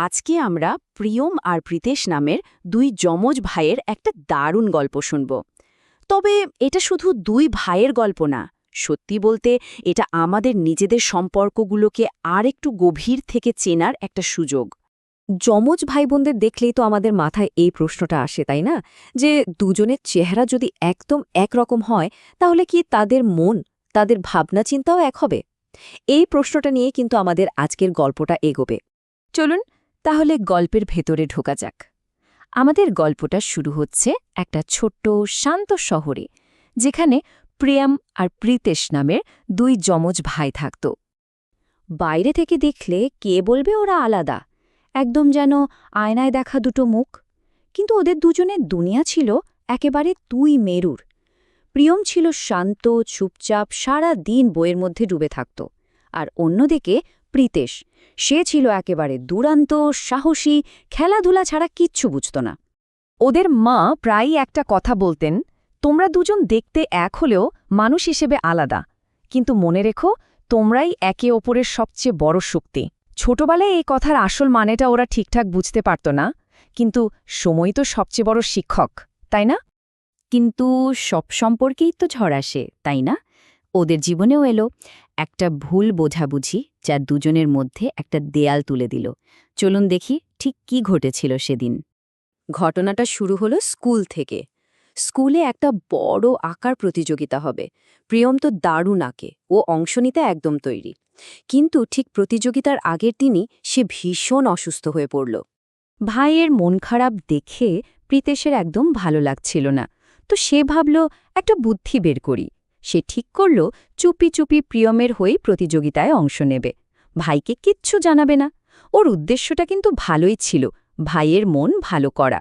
আজকে আমরা প্রিয়ম আর প্রীতেশ নামের দুই যমজ ভাইয়ের একটা দারুণ গল্প শুনব। তবে এটা শুধু দুই ভাইয়ের গল্প না, সত্যি বলতে এটা আমাদের নিজেদের সম্পর্কগুলোকে আর একটু গভীর থেকে চেনার একটা সুযোগ। যমজ ভাইবোনদের দেখলেই তো আমাদের মাথায় এই প্রশ্নটা আসে, তাই না? যে দুজনের চেহারা যদি একদম একরকম হয়, তাহলে কি তাদের মন, তাদের ভাবনা চিন্তাও এক হবে? এই প্রশ্নটা নিয়ে কিন্তু আমাদের আজকের গল্পটা এগোবে। চলুন তাহলে গল্পের ভেতরে ঢোকা যাক। আমাদের গল্পটা শুরু হচ্ছে একটা ছোট্ট শান্ত শহরে, যেখানে প্রিয়াম আর প্রীতেশ নামের দুই যমজ ভাই থাকত। বাইরে থেকে দেখলে কে বলবে ওরা আলাদা, একদম যেন আয়নায় দেখা দুটো মুখ। কিন্তু ওদের দুজনের দুনিয়া ছিল একেবারে দুই মেরুর। প্রিয়ম ছিল শান্ত, চুপচাপ, সারা দিন বইয়ের মধ্যে ডুবে থাকত। আর অন্যদিকে প্রীতেশ, সে ছিল একেবারে দুরান্ত, সাহসী, খেলাধুলা ছাড়া কিচ্ছু বুঝত না। ওদের মা প্রায়ই একটা কথা বলতেন, তোমরা দুজন দেখতে এক হলেও মানুষ হিসেবে আলাদা, কিন্তু মনে রেখো তোমরাই একে অপরের সবচেয়ে বড় শক্তি। ছোটবেলায় এই কথার আসল মানেটা ওরা ঠিকঠাক বুঝতে পারত না, কিন্তু সময় তো সবচেয়ে বড় শিক্ষক, তাই না? কিন্তু সব সম্পর্কেই তো ঝড় আসে, তাই না? ওদের জীবনেও এলো একটা ভুল বোঝাবুঝি, যা দুজনের মধ্যে একটা দেয়াল তুলে দিল। চলুন দেখি ঠিক কি ঘটেছিল সেদিন। ঘটনাটা শুরু হলো স্কুল থেকে। স্কুলে একটা বড় আঁকার প্রতিযোগিতা হবে। প্রিয়ম তো দারুণ আঁকে, ও অংশ নিতে একদম তৈরি। কিন্তু ঠিক প্রতিযোগিতার আগের দিনই সে ভীষণ অসুস্থ হয়ে পড়ল। ভাইয়ের মন খারাপ দেখে প্রীতেশের একদম ভালো লাগছিল না, তো সে ভাবল একটা বুদ্ধি বের করি। সে ঠিক করল চুপি চুপি প্রিয়মের হয়েই প্রতিযোগিতায় অংশ নেবে। ভাইকে কিচ্ছু জানাবে না। ওর উদ্দেশ্যটা কিন্তু ভালোই ছিল, ভাইয়ের মন ভালো করা।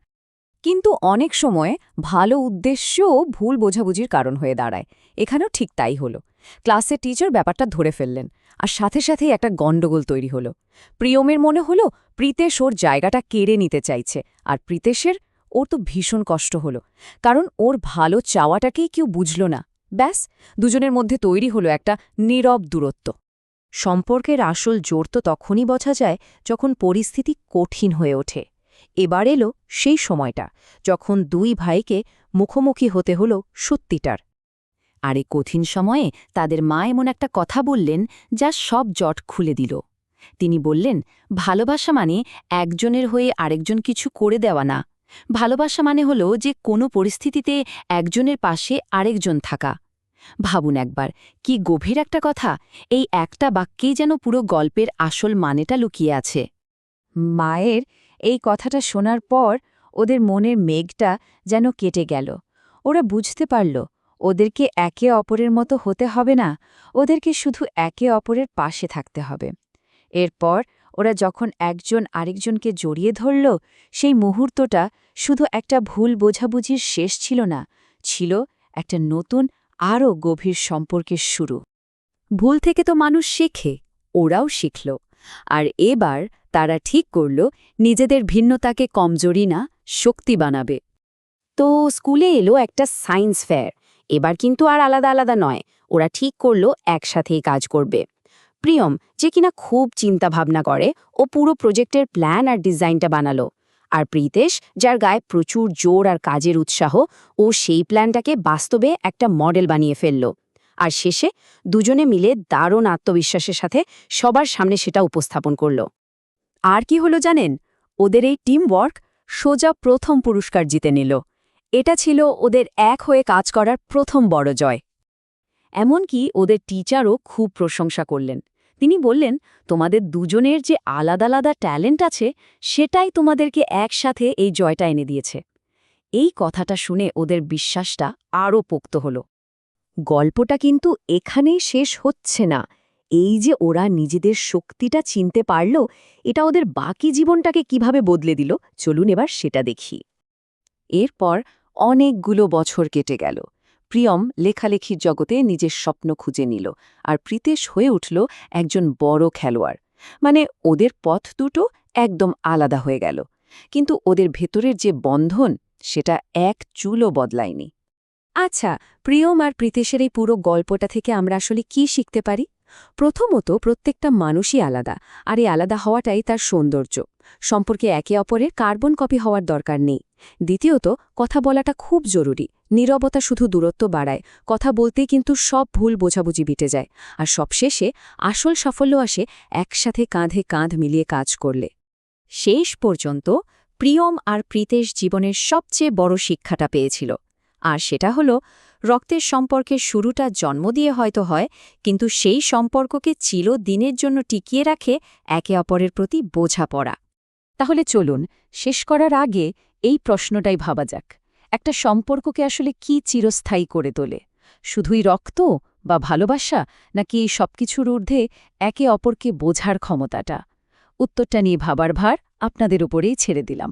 কিন্তু অনেক সময় ভালো উদ্দেশ্যও ভুল বোঝাবুঝির কারণ হয়ে দাঁড়ায়। এখানেও ঠিক তাই হলো। ক্লাসের টিচার ব্যাপারটা ধরে ফেললেন, আর সাথে সাথেই একটা গণ্ডগোল তৈরি হলো। প্রিয়মের মনে হলো প্রীতেশ ওর জায়গাটা কেড়ে নিতে চাইছে, আর প্রীতেশের ওর তো ভীষণ কষ্ট হলো, কারণ ওর ভালো চাওয়াটাকেই কেউ বুঝল না। ব্যাস, দুজনের মধ্যে তৈরি হলো একটা নীরব দূরত্ব। সম্পর্কের আসল জোর তো তখনই বোঝা যায় যখন পরিস্থিতি কঠিন হয়ে ওঠে। এবার এলো সেই সময়টা যখন দুই ভাইকে মুখোমুখি হতে হলো সত্যিটার। আর এই কঠিন সময়ে তাদের মা এমন একটা কথা বললেন, যা সব জট খুলে দিল। তিনি বললেন, ভালোবাসা মানে একজনের হয়ে আরেকজন কিছু করে দেওয়া না। ভালোবাসা মানে হলো যে কোনো পরিস্থিতিতে একজনের পাশে আরেকজন থাকা। ভাবুন একবার, কি গভীর একটা কথা! এই একটা বাক্যেই যেন পুরো গল্পের আসল মানেটা লুকিয়ে আছে। মায়ের এই কথাটা শোনার পর ওদের মনের মেঘটা যেন কেটে গেল। ওরা বুঝতে পারল ওদেরকে একে অপরের মতো হতে হবে না, ওদেরকে শুধু একে অপরের পাশে থাকতে হবে। এরপর ওরা যখন একজন আরেকজনকে জড়িয়ে ধরল, সেই মুহূর্তটা শুধু একটা ভুল বোঝাবুঝির শেষ ছিল না, ছিল একটা নতুন, আরও গভীর সম্পর্কের শুরু। ভুল থেকে তো মানুষ শেখে, ওরাও শিখল। আর এবার তারা ঠিক করল নিজেদের ভিন্নতাকে কমজোরি না, শক্তি বানাবে। তো স্কুলে এলো একটা সায়েন্স ফেয়ার। এবার কিন্তু আর আলাদা আলাদা নয়, ওরা ঠিক করল একসাথেই কাজ করবে। প্রিয়ম, যে কিনা খুব চিন্তা ভাবনা করে, ও পুরো প্রজেক্টের প্ল্যান আর ডিজাইনটা বানালো। আর প্রীতেশ, যার গায়ে প্রচুর জোর আর কাজের উৎসাহ, ও সেই প্ল্যানটাকে বাস্তবে একটা মডেল বানিয়ে ফেলল। আর শেষে দুজনে মিলে দারুণ আত্মবিশ্বাসের সাথে সবার সামনে সেটা উপস্থাপন করল। আর কি হলো জানেন? ওদের এই টিম ওয়ার্ক সোজা প্রথম পুরস্কার জিতে নিল। এটা ছিল ওদের এক হয়ে কাজ করার প্রথম বড় জয়। এমনকি ওদের টিচারও খুব প্রশংসা করলেন। তিনি বললেন, তোমাদের দুজনের যে আলাদা আলাদা ট্যালেন্ট আছে, সেটাই তোমাদেরকে একসাথে এই জয়টা এনে দিয়েছে। এই কথাটা শুনে ওদের বিশ্বাসটা আরও পোক্ত হল। গল্পটা কিন্তু এখানেই শেষ হচ্ছে না। এই যে ওরা নিজেদের শক্তিটা চিনতে পারল, এটা ওদের বাকি জীবনটাকে কিভাবে বদলে দিল, চলুন এবার সেটা দেখি। এরপর অনেকগুলো বছর কেটে গেল। প্রিয়ম লেখালেখির জগতে নিজের স্বপ্ন খুঁজে নিল, আর প্রীতেশ হয়ে উঠল একজন বড় খেলোয়াড়। মানে ওদের পথ দুটো একদম আলাদা হয়ে গেল, কিন্তু ওদের ভেতরের যে বন্ধন, সেটা এক চুলও বদলায়নি। আচ্ছা, প্রিয়ম আর প্রীতেশের এই পুরো গল্পটা থেকে আমরা আসলে কি শিখতে পারি? প্রথমত, প্রত্যেকটা মানুষই আলাদা, আর এই আলাদা হওয়াটাই তার সৌন্দর্য। সম্পর্কে একে অপরের কার্বন কপি হওয়ার দরকার নেই। দ্বিতীয়ত, কথা বলাটা খুব জরুরি। নীরবতা শুধু দূরত্ব বাড়ায়, কথা বলতেই কিন্তু সব ভুল বোঝাবুঝি মিটে যায়। আর সবশেষে আসল সাফল্য আসে একসাথে কাঁধে কাঁধ মিলিয়ে কাজ করলে। শেষ পর্যন্ত প্রিয়ম আর প্রীতেশ জীবনের সবচেয়ে বড় শিক্ষাটা পেয়েছিল, আর সেটা হলো রক্তের সম্পর্কের শুরুটা জন্ম দিয়ে হয়তো হয়, কিন্তু সেই সম্পর্ককে চিরদিনের জন্য টিকিয়ে রাখে একে অপরের প্রতি বোঝাপড়া। তাহলে চলুন, শেষ করার আগে এই প্রশ্নটাই ভাবা যাক, একটা সম্পর্ককে আসলে কি চিরস্থায়ী করে তোলে? শুধুই রক্ত বা ভালোবাসা, নাকি এই সবকিছুর ঊর্ধ্বে একে অপরকে বোঝার ক্ষমতাটা? উত্তরটা নিয়ে ভাবার ভার আপনাদের উপরেই ছেড়ে দিলাম।